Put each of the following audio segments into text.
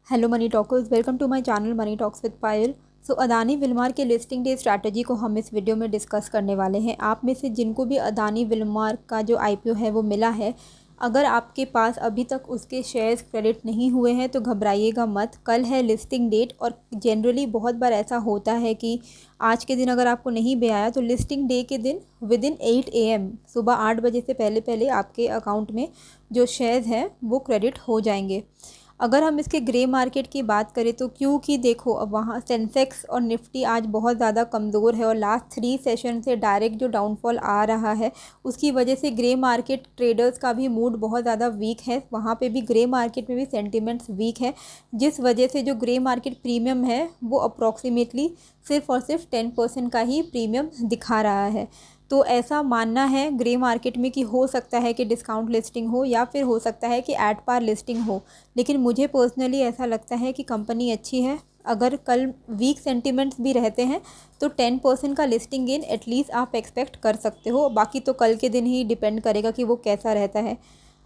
Hello money talkers, welcome to my channel money talks with Payal. So Adani Wilmar के listing day strategy को हम इस video में discuss करने वाले हैं। आप में से जिनको भी अदानी विलमार का जो आईपीओ है वो मिला है, अगर आपके पास अभी तक उसके शेयर्स क्रेडिट नहीं हुए हैं तो घबराइएगा मत। कल है लिस्टिंग डेट और जनरली बहुत बार ऐसा होता है कि आज के दिन अगर आपको नहीं भी आया तो लिस्टिंग डे के दिन विदिन 8 AM सुबह 8 बजे से पहले पहले आपके अकाउंट में जो शेयर्स हैं वो क्रेडिट हो जाएंगे। अगर हम इसके ग्रे मार्केट की बात करें तो क्योंकि देखो अब वहाँ सेंसेक्स और निफ्टी आज बहुत ज़्यादा कमज़ोर है और लास्ट 3 सेशन से डायरेक्ट जो डाउनफॉल आ रहा है उसकी वजह से ग्रे मार्केट ट्रेडर्स का भी मूड बहुत ज़्यादा वीक है। वहाँ पे भी ग्रे मार्केट में भी सेंटिमेंट्स वीक है, जिस वजह से जो ग्रे मार्केट प्रीमियम है वो अप्रॉक्सीमेटली सिर्फ और सिर्फ 10% का ही प्रीमियम दिखा रहा है। तो ऐसा मानना है ग्रे मार्केट में कि हो सकता है कि डिस्काउंट लिस्टिंग हो या फिर हो सकता है कि एट पार लिस्टिंग हो, लेकिन मुझे पर्सनली ऐसा लगता है कि कंपनी अच्छी है। अगर कल वीक सेंटिमेंट्स भी रहते हैं तो 10% का लिस्टिंग गेन एटलीस्ट आप एक्सपेक्ट कर सकते हो। बाकी तो कल के दिन ही डिपेंड करेगा कि वो कैसा रहता है।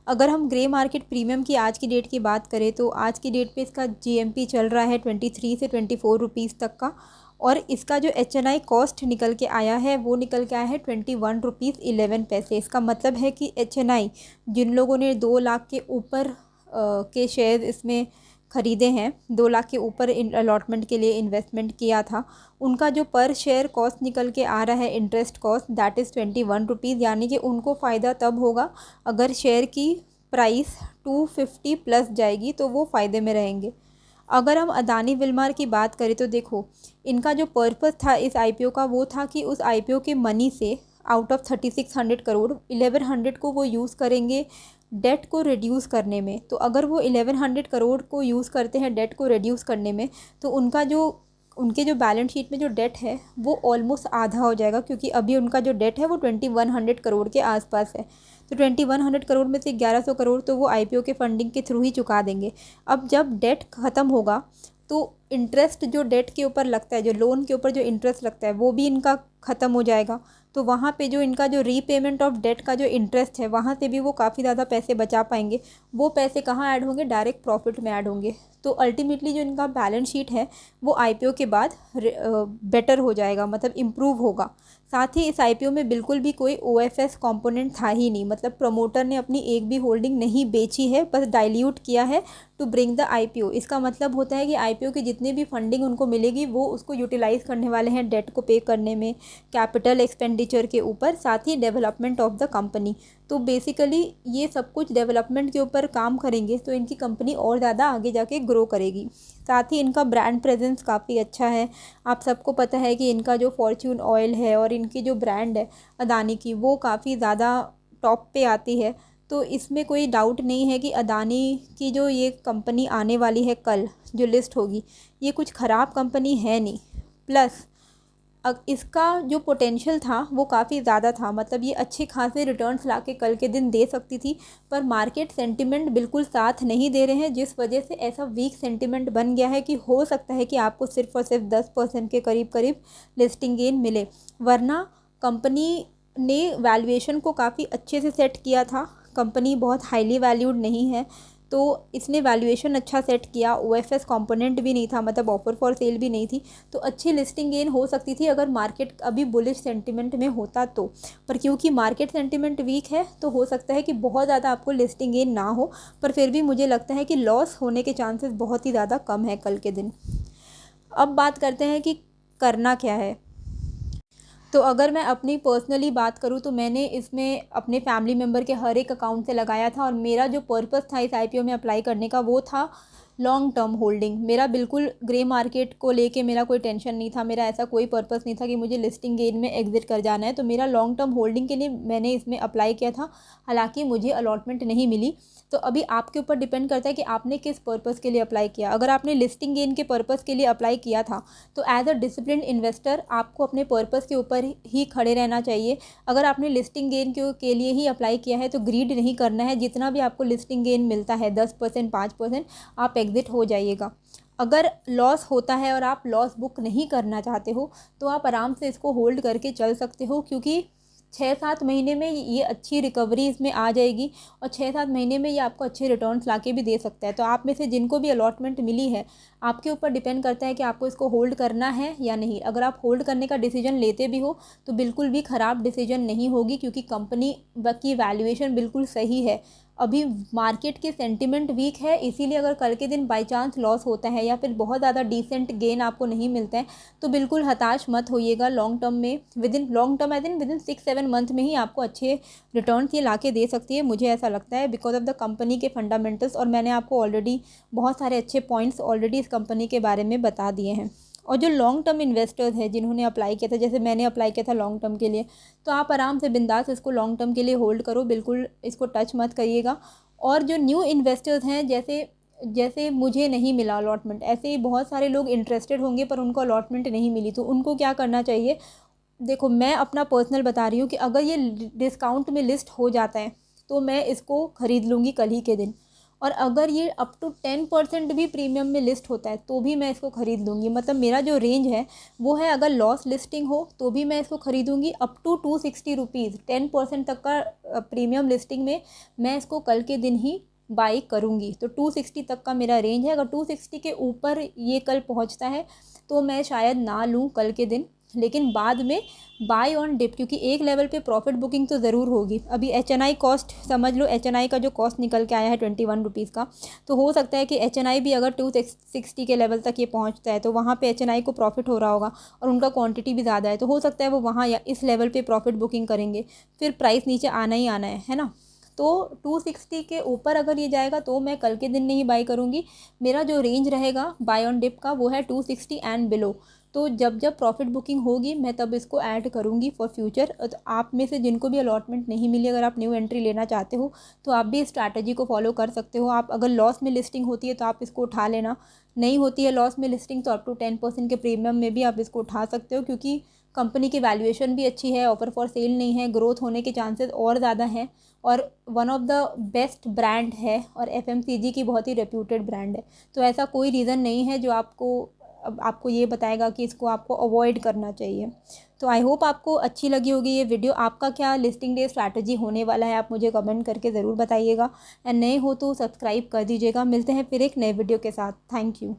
अगर हम ग्रे मार्केट प्रीमियम की आज की डेट की बात करें तो आज की डेट पे इसका जीएमपी चल रहा है 23 से 24 रुपीज़ तक का, और इसका जो HNI कॉस्ट निकल के आया है वो निकल के आया है 21 रुपीज़ 11 पैसे। इसका मतलब है कि HNI जिन लोगों ने 2 लाख के ऊपर के शेयर इसमें ख़रीदे हैं, 2 लाख के ऊपर अलॉटमेंट के लिए इन्वेस्टमेंट किया था, उनका जो पर शेयर कॉस्ट निकल के आ रहा है interest cost that is 21 rupees. यानी कि उनको फ़ायदा तब होगा अगर शेयर की प्राइस 250 प्लस जाएगी तो वो फ़ायदे में रहेंगे। अगर हम अदानी विलमार की बात करें तो देखो इनका जो पर्पस था इस आईपीओ का वो था कि उस आईपीओ के मनी से आउट ऑफ 3600 करोड़ 1100 को वो यूज़ करेंगे डेट को रिड्यूस करने में। तो अगर वो 1100 करोड़ को यूज़ करते हैं डेट को रिड्यूस करने में तो उनके जो बैलेंस शीट में जो डेट है वो ऑलमोस्ट आधा हो जाएगा, क्योंकि अभी उनका जो डेट है वो 2100 करोड़ के आसपास है। तो 2100 करोड़ में से 1100 करोड़ तो वो आईपीओ के फंडिंग के थ्रू ही चुका देंगे। अब जब डेट ख़त्म होगा तो इंटरेस्ट जो डेट के ऊपर लगता है, जो लोन के ऊपर जो इंटरेस्ट लगता है वो भी इनका ख़त्म हो जाएगा। तो वहाँ पे जो इनका जो रीपेमेंट ऑफ डेट का जो इंटरेस्ट है वहाँ से भी वो काफ़ी ज़्यादा पैसे बचा पाएंगे। वो पैसे कहाँ ऐड होंगे? डायरेक्ट प्रॉफिट में ऐड होंगे। तो अल्टीमेटली जो इनका बैलेंस शीट है वो आईपीओ के बाद बेटर हो जाएगा, मतलब इम्प्रूव होगा। साथ ही इस आईपीओ में बिल्कुल भी कोई ओएफएस कंपोनेंट था ही नहीं, मतलब प्रमोटर ने अपनी एक भी होल्डिंग नहीं बेची है, बस डाइल्यूट किया है टू ब्रिंग द आईपीओ। इसका मतलब होता है कि आईपीओ की जितनी भी फंडिंग उनको मिलेगी वो उसको यूटिलाइज़ करने वाले हैं डेट को पे करने में, कैपिटल एक्सपेंडिचर के ऊपर, साथ ही डेवलपमेंट ऑफ द कंपनी। तो बेसिकली ये सब कुछ डेवलपमेंट के ऊपर काम करेंगे तो इनकी कंपनी और ज़्यादा आगे जाके ग्रो करेगी। साथ ही इनका ब्रांड प्रेजेंस काफ़ी अच्छा है। आप सबको पता है कि इनका जो फॉर्च्यून ऑयल है और इनकी जो ब्रांड है अदानी की वो काफ़ी ज़्यादा टॉप पे आती है। तो इसमें कोई डाउट नहीं है कि अदानी की जो ये कंपनी आने वाली है कल जो लिस्ट होगी ये कुछ ख़राब कंपनी है नहीं। प्लस इसका जो पोटेंशियल था वो काफ़ी ज़्यादा था, मतलब ये अच्छे खासे रिटर्न्स लाके कल के दिन दे सकती थी, पर मार्केट सेंटिमेंट बिल्कुल साथ नहीं दे रहे हैं, जिस वजह से ऐसा वीक सेंटिमेंट बन गया है कि हो सकता है कि आपको सिर्फ और सिर्फ 10% के करीब करीब लिस्टिंग गेन मिले। वरना कंपनी ने वैल्यूएशन को काफ़ी अच्छे से सेट किया था। कंपनी बहुत हाईली वैल्यूड नहीं है तो इसने वैल्यूएशन अच्छा सेट किया। ओएफएस कंपोनेंट भी नहीं था, मतलब ऑफर फॉर सेल भी नहीं थी, तो अच्छी लिस्टिंग गेन हो सकती थी अगर मार्केट अभी बुलिश सेंटिमेंट में होता तो। पर क्योंकि मार्केट सेंटिमेंट वीक है तो हो सकता है कि बहुत ज़्यादा आपको लिस्टिंग गेन ना हो, पर फिर भी मुझे लगता है कि लॉस होने के चांसेस बहुत ही ज़्यादा कम है कल के दिन। अब बात करते हैं कि करना क्या है। तो अगर मैं अपनी पर्सनली बात करूँ तो मैंने इसमें अपने फैमिली मेम्बर के हर एक अकाउंट से लगाया था, और मेरा जो पर्पस था इस आईपीओ में अप्लाई करने का वो था लॉन्ग टर्म होल्डिंग। मेरा बिल्कुल ग्रे मार्केट को लेके मेरा कोई टेंशन नहीं था, मेरा ऐसा कोई पर्पस नहीं था कि मुझे लिस्टिंग गेन में एग्जिट कर जाना है। तो मेरा लॉन्ग टर्म होल्डिंग के लिए मैंने इसमें अप्लाई किया था, हालांकि मुझे अलॉटमेंट नहीं मिली। तो अभी आपके ऊपर डिपेंड करता है कि आपने किस पर्पस के लिए अप्लाई किया। अगर आपने लिस्टिंग गेन के पर्पस के लिए अप्लाई किया था तो एज अ डिसिप्लिन इन्वेस्टर आपको अपने पर्पस के ऊपर ही खड़े रहना चाहिए। अगर आपने लिस्टिंग गेन के लिए ही अप्लाई किया है तो ग्रीड नहीं करना है। जितना भी आपको लिस्टिंग गेन मिलता है 10% 5% आप एग्जिट हो जाइएगा। अगर लॉस होता है और आप लॉस बुक नहीं करना चाहते हो तो आप आराम से इसको होल्ड करके चल सकते हो, क्योंकि 6-7 महीने में ये अच्छी रिकवरी इसमें आ जाएगी और 6-7 महीने में ये आपको अच्छे रिटर्न्स ला के भी दे सकता है। तो आप में से जिनको भी अलॉटमेंट मिली है, आपके ऊपर डिपेंड करता है कि आपको इसको होल्ड करना है या नहीं। अगर आप होल्ड करने का डिसीजन लेते भी हो तो बिल्कुल भी ख़राब डिसीजन नहीं होगी, क्योंकि कंपनी की वैल्यूएशन बिल्कुल सही है। अभी मार्केट की सेंटिमेंट वीक है, इसीलिए अगर कल के दिन बाई चांस लॉस होता है या फिर बहुत ज़्यादा डिसेंट गेन आपको नहीं मिलता है तो बिल्कुल हताश मत होइएगा। लॉन्ग टर्म में लॉन्ग टर्म विदिन 6-7 मंथ में ही आपको अच्छे रिटर्न्स ये ला के दे सकती है, मुझे ऐसा लगता है, बिकॉज ऑफ द कंपनी के फंडामेंटल्स। और मैंने आपको ऑलरेडी बहुत सारे अच्छे पॉइंट्स ऑलरेडी इस कंपनी के बारे में बता दिए हैं। और जो लॉन्ग टर्म इन्वेस्टर्स हैं जिन्होंने अप्लाई किया था, जैसे मैंने अप्लाई किया था लॉन्ग टर्म के लिए, तो आप आराम से बिंदास इसको लॉन्ग टर्म के लिए होल्ड करो, बिल्कुल इसको टच मत करिएगा। और जो न्यू इन्वेस्टर्स हैं, जैसे जैसे मुझे नहीं मिला अलॉटमेंट, ऐसे ही बहुत सारे लोग इंटरेस्टेड होंगे पर उनको अलॉटमेंट नहीं मिली, तो उनको क्या करना चाहिए। देखो, मैं अपना पर्सनल बता रही हूँ कि अगर ये डिस्काउंट में लिस्ट हो जाता है तो मैं इसको ख़रीद लूँगी कल ही के दिन। और अगर ये अप टू 10% भी प्रीमियम में लिस्ट होता है तो भी मैं इसको ख़रीद लूँगी। मतलब मेरा जो रेंज है वो है, अगर लॉस लिस्टिंग हो तो भी मैं इसको ख़रीदूँगी अप टू 260 रुपीज़। 10% तक का प्रीमियम लिस्टिंग में मैं इसको कल के दिन ही बाई करूँगी। तो 260 तक का मेरा रेंज है। अगर 260 के ऊपर ये कल पहुँचता है तो मैं शायद ना लूँ कल के दिन, लेकिन बाद में बाय ऑन डिप, क्योंकि एक लेवल पे प्रॉफिट बुकिंग तो ज़रूर होगी। अभी HNI कॉस्ट समझ लो, HNI का जो कॉस्ट निकल के आया है 21 रुपीज़ का, तो हो सकता है कि HNI भी अगर 260 के लेवल तक ये पहुंचता है तो वहाँ पे HNI को प्रॉफिट हो रहा होगा और उनका क्वांटिटी भी ज़्यादा है, तो हो सकता है वो वहाँ या इस लेवल पर प्रॉफिट बुकिंग करेंगे, फिर प्राइस नीचे आना ही आना है ना। तो 260 के ऊपर अगर ये जाएगा तो मैं कल के दिन नहीं बाई करूँगी। मेरा जो रेंज रहेगा बाय ऑन डिप का वो है 260 एंड बिलो। तो जब जब प्रॉफिट बुकिंग होगी मैं तब इसको ऐड करूँगी फॉर फ्यूचर। तो आप में से जिनको भी अलॉटमेंट नहीं मिली, अगर आप न्यू एंट्री लेना चाहते हो तो आप भी इस स्ट्रैटेजी को फॉलो कर सकते हो। आप अगर लॉस में लिस्टिंग होती है तो आप इसको उठा लेना, नहीं होती है लॉस में लिस्टिंग तो अप टू 10% के प्रीमियम में भी आप इसको उठा सकते हो, क्योंकि कंपनी की वैल्यूएशन भी अच्छी है, ऑफर फॉर सेल नहीं है, ग्रोथ होने के चांसेस और ज़्यादा हैं, और one of the best brand है और FMCG की बहुत ही रेप्यूटेड ब्रांड है। तो ऐसा कोई रीज़न नहीं है जो आपको ये बताएगा कि इसको आपको अवॉइड करना चाहिए। तो आई होप आपको अच्छी लगी होगी ये वीडियो। आपका क्या लिस्टिंग डे स्ट्रैटेजी होने वाला है आप मुझे कमेंट करके ज़रूर बताइएगा, एंड नए हो तो सब्सक्राइब कर दीजिएगा। मिलते हैं फिर एक नए वीडियो के साथ। Thank you.